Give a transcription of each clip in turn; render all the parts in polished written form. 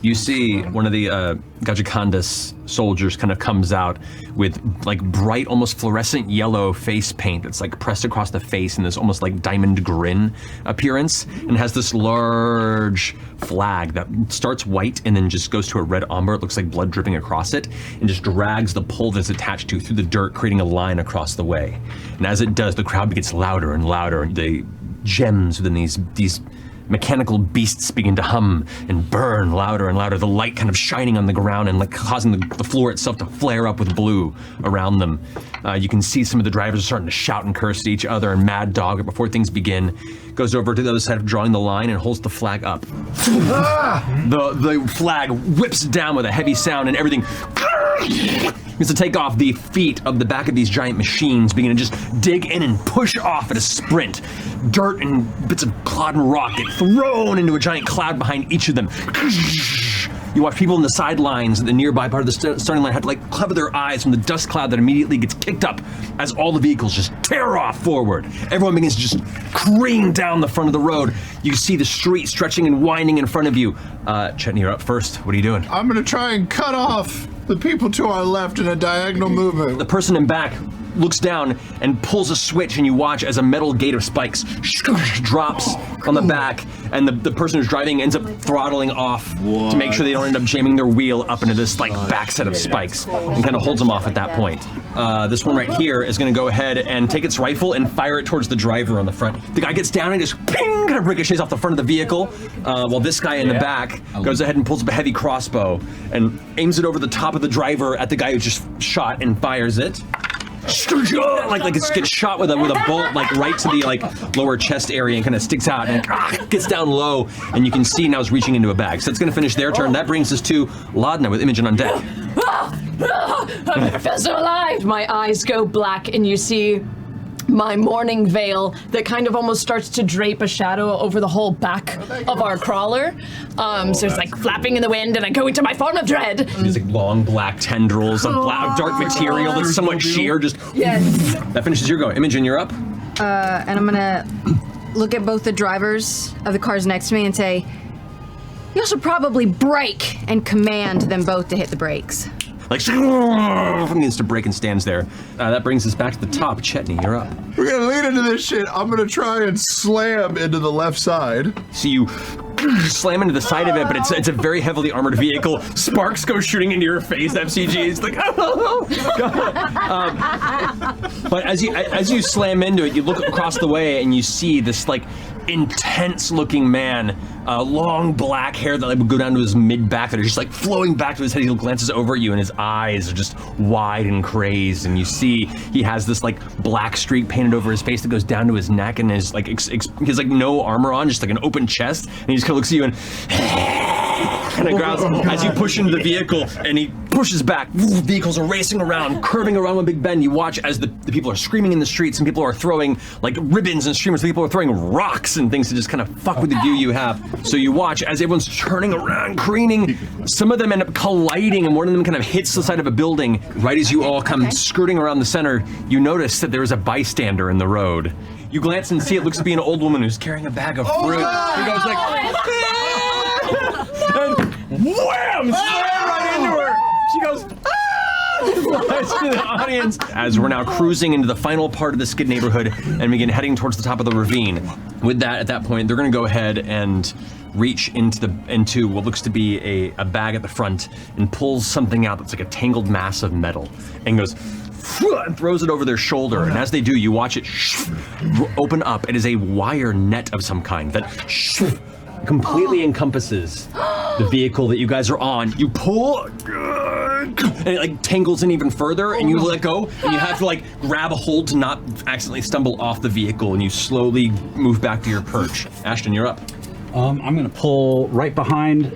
You see one of the Gajakandas soldiers kind of comes out with like bright, almost fluorescent yellow face paint that's like pressed across the face in this almost like diamond grin appearance, and has this large flag that starts white and then just goes to a red umber. It looks like blood dripping across it, and just drags the pole that's attached to through the dirt, creating a line across the way. And as it does, the crowd gets louder and louder. The gems within these mechanical beasts begin to hum and burn louder and louder, the light kind of shining on the ground and like causing the floor itself to flare up with blue around them. You can see some of the drivers are starting to shout and curse at each other, and Mad Dog, before things begin, goes over to the other side of drawing the line and holds the flag up. The flag whips down with a heavy sound, and everything begins to take off. The feet of the back of these giant machines begin to just dig in and push off at a sprint. Dirt and bits of clod and rock get thrown into a giant cloud behind each of them. You watch people in the sidelines at the nearby part of the starting line have to like cover their eyes from the dust cloud that immediately gets kicked up as all the vehicles just tear off forward. Everyone begins to just careen down the front of the road. You see the street stretching and winding in front of you. Chetney, you're up first. What are you doing? I'm gonna try and cut off the people to our left in a diagonal movement. The person in back looks down and pulls a switch, and you watch as a metal gate of spikes drops on the back, and the person who's driving ends up throttling off to make sure they don't end up jamming their wheel up into this like back set of spikes, and kind of holds them off at that point. This one right here is going to go ahead and take its rifle and fire it towards the driver on the front. The guy gets down and just ping, kind of ricochets off the front of the vehicle, while this guy in the back goes ahead and pulls up a heavy crossbow and aims it over the top of the driver at the guy who just shot and fires it. Like it gets shot with a bolt like right to the like lower chest area and kind of sticks out and gets down low, and you can see now it's reaching into a bag. So it's going to finish their turn. That brings us to Laudna with Imogen on deck. I never felt so alive. My eyes go black, and you see my morning veil that kind of almost starts to drape a shadow over the whole back of our crawler. So it's like flapping in the wind, and I go into my form of dread. These like long black tendrils of dark material that's somewhat sheer. Just that finishes your go. Imogen, you're up. And I'm gonna look at both the drivers of the cars next to me and say, "You should probably brake," and command them both to hit the brakes. Like, begins to break and stands there. That brings us back to the top. Chetney, you're up. We're gonna lean into this shit. I'm gonna try and slam into the left side. So you slam into the side of it, but it's a very heavily armored vehicle. Sparks go shooting into your face. FCG is like, oh. But as you slam into it, you look across the way and you see this like intense-looking man, long black hair that would go down to his mid-back that are just like flowing back to his head. He glances over at you and his eyes are just wide and crazed, and you see he has this like black streak painted over his face that goes down to his neck, and his like he has like no armor on, just like an open chest, and he just kind of looks at you and kind of growls as you push into the vehicle, and he pushes back. Vehicles are racing around, curving around one big bend. You watch as the people are screaming in the streets, and people are throwing like ribbons and streamers. People are throwing rocks and things to just kind of fuck with the view you have. So you watch as everyone's turning around, careening. Some of them end up colliding, and one of them kind of hits the side of a building. Right as you all come skirting around the center, you notice that there is a bystander in the road. You glance and see it looks to be an old woman who's carrying a bag of fruit. He goes like, and wham! Slam right into her. She goes, flies to the audience. As we're now cruising into the final part of the Skid neighborhood and begin heading towards the top of the ravine. With that, at that point, they're going to go ahead and reach into what looks to be a bag at the front and pulls something out that's like a tangled mass of metal and goes and throws it over their shoulder. And as they do, you watch it open up. It is a wire net of some kind that completely encompasses the vehicle that you guys are on. You pull, and it like tangles in even further, and you let go, and you have to like grab a hold to not accidentally stumble off the vehicle, and you slowly move back to your perch. Ashton, you're up. I'm gonna pull right behind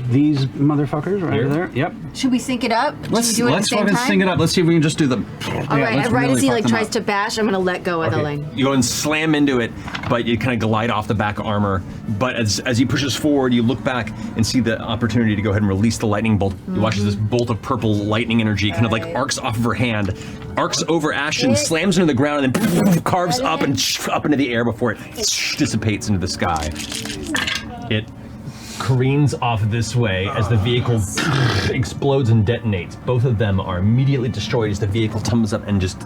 these motherfuckers right there. Yep. Should we sync it up? Let's do it at the same fucking time? sync it up. Let's see if we can just do the. All right, right as he like tries to bash, I'm gonna let go of the lane. You go and slam into it, but you kind of glide off the back armor. But as he pushes forward, you look back and see the opportunity to go ahead and release the lightning bolt. You watch as this bolt of purple lightning energy kind of like arcs off of her hand, arcs over Ashton, slams into the ground, and then carves up and up into the air before it dissipates into the sky. It careens off this way as the vehicle explodes and detonates. Both of them are immediately destroyed as the vehicle tumbles up and just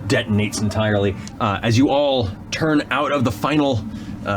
detonates entirely. As you all turn out of the final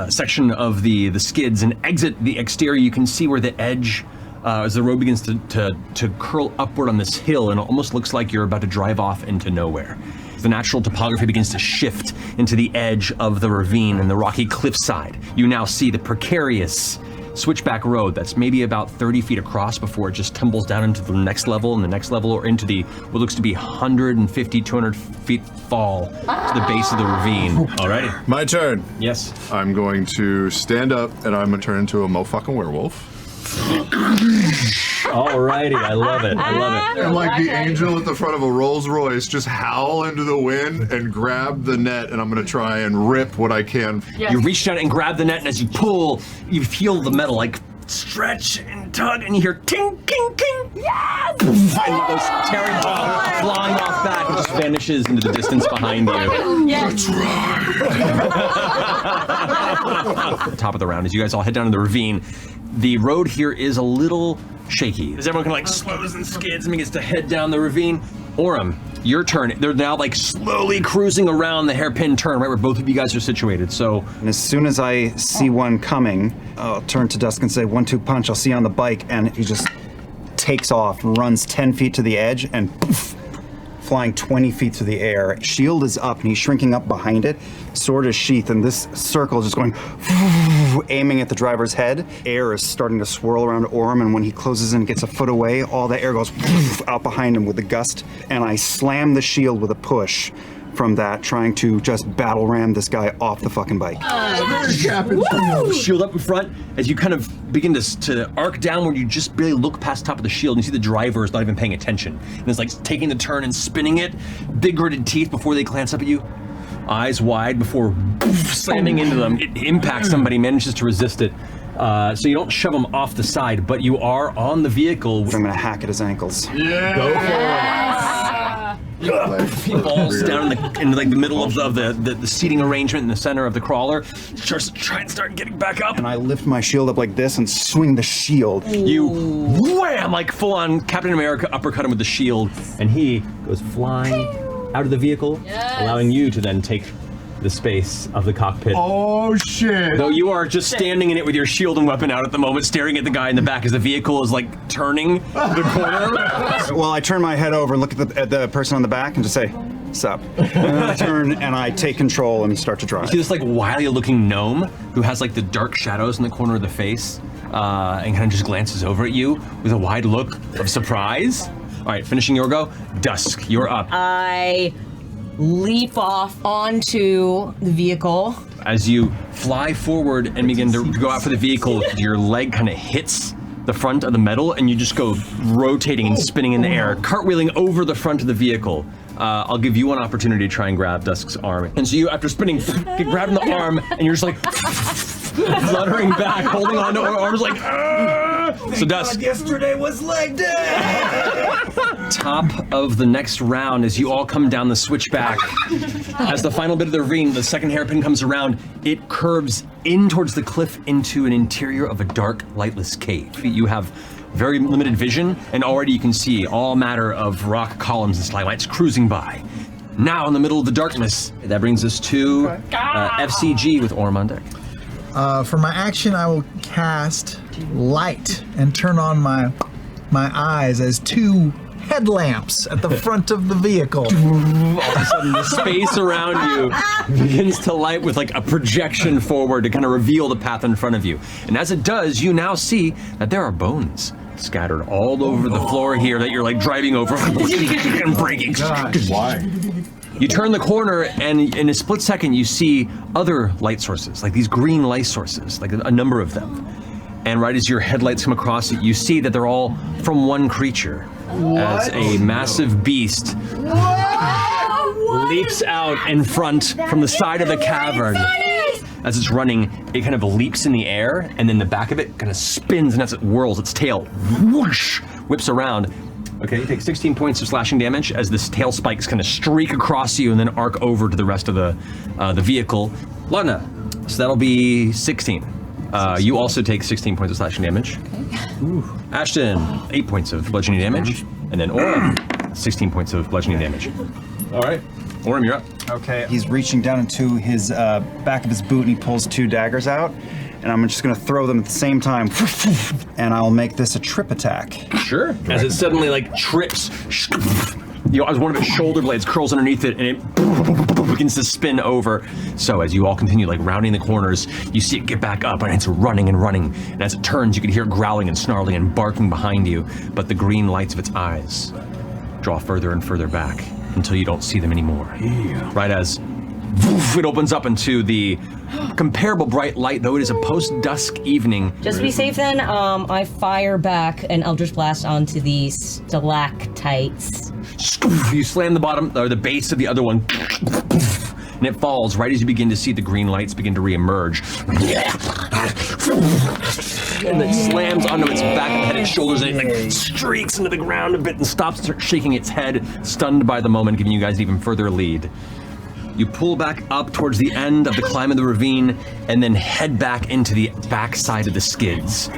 section of the skids and exit the exterior, you can see where the edge, as the road begins to curl upward on this hill, and it almost looks like you're about to drive off into nowhere. The natural topography begins to shift into the edge of the ravine and the rocky cliffside. You now see the precarious switchback road that's maybe about 30 feet across before it just tumbles down into the next level and the next level, or into the what looks to be 150, 200 feet fall to the base of the ravine. Alrighty. My turn. Yes. I'm going to stand up and I'm going to turn into a motherfucking werewolf. Alrighty, I love it. I love it. And like the angel at the front of a Rolls Royce, just howl into the wind and grab the net, and I'm gonna try and rip what I can. Yes. You reach down and grab the net, and as you pull, you feel the metal like stretch and tug, and you hear ting, ting, ting. Yes! And it goes tearing off, flying off back, and just vanishes into the distance behind you. Yes. Top of the round, as you guys all head down to the ravine, the road here is a little shaky. As everyone kind of like slows and skids and begins to head down the ravine. Orem, your turn. They're now like slowly cruising around the hairpin turn, right where both of you guys are situated. So, And as soon as I see one coming, I'll turn to Dusk and say, 1-2 punch. I'll see you on the bike, and he just takes off, runs 10 feet to the edge, and poof, flying 20 feet through the air. Shield is up, and he's shrinking up behind it. Sword is sheathed, and this circle is just going, aiming at the driver's head. Air is starting to swirl around Orem, and when he closes in and gets a foot away, all the air goes out behind him with a gust, and I slam the shield with a push from that, trying to just battle ram this guy off the fucking bike. shield up in front, as you kind of begin to arc downward, you just barely look past the top of the shield, and you see the driver is not even paying attention. And it's like taking the turn and spinning it, big gritted teeth before they glance up at you. Eyes wide before slamming into them. It impacts somebody, manages to resist it. So you don't shove him off the side, but you are on the vehicle. I'm gonna hack at his ankles. Yeah. Go for it. He falls down in the middle of the seating arrangement in the center of the crawler. Starts to try and start getting back up. And I lift my shield up like this and swing the shield. You wham, like full on Captain America uppercut him with the shield, and he goes flying out of the vehicle, allowing you to then take the space of the cockpit. Oh shit! Though you are just standing in it with your shield and weapon out at the moment, staring at the guy in the back as the vehicle is like turning the corner. Well, I turn my head over and look at the person on the back and just say, "Sup?" And then I turn and I take control and start to drive. You see this like wily looking gnome who has like the dark shadows in the corner of the face, and kind of just glances over at you with a wide look of surprise. All right, finishing your go. Dusk, you're up. I leap off onto the vehicle. As you fly forward and begin to go out for the vehicle, your leg kind of hits the front of the metal, and you just go rotating and spinning in the air, cartwheeling over the front of the vehicle. I'll give you an opportunity to try and grab Dusk's arm. And so you, after spinning, get grabbed in the arm, and you're just like fluttering back, holding on to her arms like, So Dusk. Yesterday was leg day. Top of the next round, as you all come down the switchback, as the final bit of the ravine, the second hairpin comes around, it curves in towards the cliff into an interior of a dark, lightless cave. You have very limited vision, and already you can see all matter of rock columns and stalagmites cruising by. Now, in the middle of the darkness, that brings us to FCG with Orem on deck. For my action, I will cast light and turn on my eyes as two headlamps at the front of the vehicle. All of a sudden, the space around you begins to light with like a projection forward to kind of reveal the path in front of you. And as it does, you now see that there are bones scattered all over the floor here that you're like driving over and breaking. Why? You turn the corner, and in a split second, you see other light sources, like these green light sources, like a number of them. And right as your headlights come across it, you see that they're all from one creature. As a massive beast leaps out in front from the side of the cavern. As it's running, it kind of leaps in the air, and then the back of it kind of spins, and as it whirls, its tail whoosh, whips around. Okay, you take 16 points of slashing damage as this tail spikes kind of streak across you and then arc over to the rest of the vehicle. Lana, so that'll be 16. You also take 16 points of slashing damage. Ashton, 8 points of bludgeoning damage. And then Orem, 16 points of bludgeoning damage. All right. Orem, you're up. Okay. He's reaching down into his back of his boot and he pulls 2 daggers out. And I'm just going to throw them at the same time. And I'll make this a trip attack. Sure. As it suddenly like trips, as one of its shoulder blades curls underneath it and it begins to spin over. So as you all continue like rounding the corners, you see it get back up and it's running and running. And as it turns, you can hear it growling and snarling and barking behind you. But the green lights of its eyes draw further and further back until you don't see them anymore. Right as it opens up into the comparable bright light, though it is a post-dusk evening. Just to be safe then, I fire back an Eldritch Blast onto the stalactites. You slam the bottom, or the base of the other one, and it falls right as you begin to see the green lights begin to re-emerge. And it slams onto its back and head and shoulders, and it like streaks into the ground a bit and stops shaking its head, stunned by the moment, giving you guys an even further lead. You pull back up towards the end of the climb of the ravine and then head back into the back side of the skids.